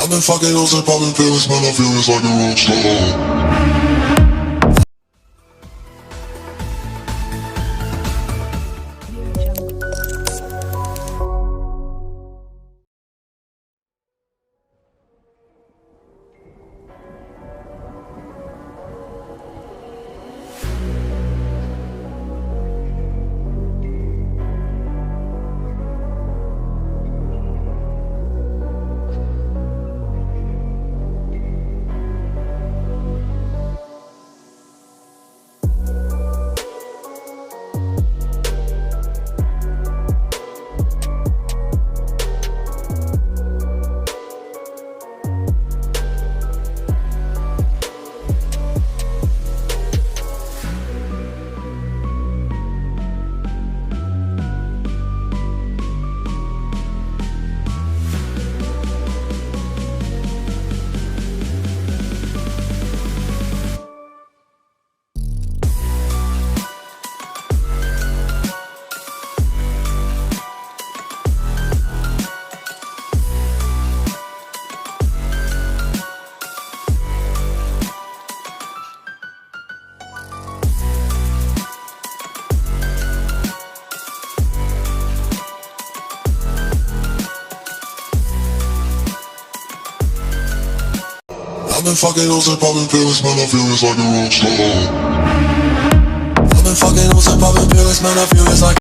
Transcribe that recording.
I've been fucking hoes and popping pills, man, I feel just like a rock star. I've been fucking hoes and popping pills, man, I feel just like a rock star. I've been fucking hoes and popping pills, man, I feel just like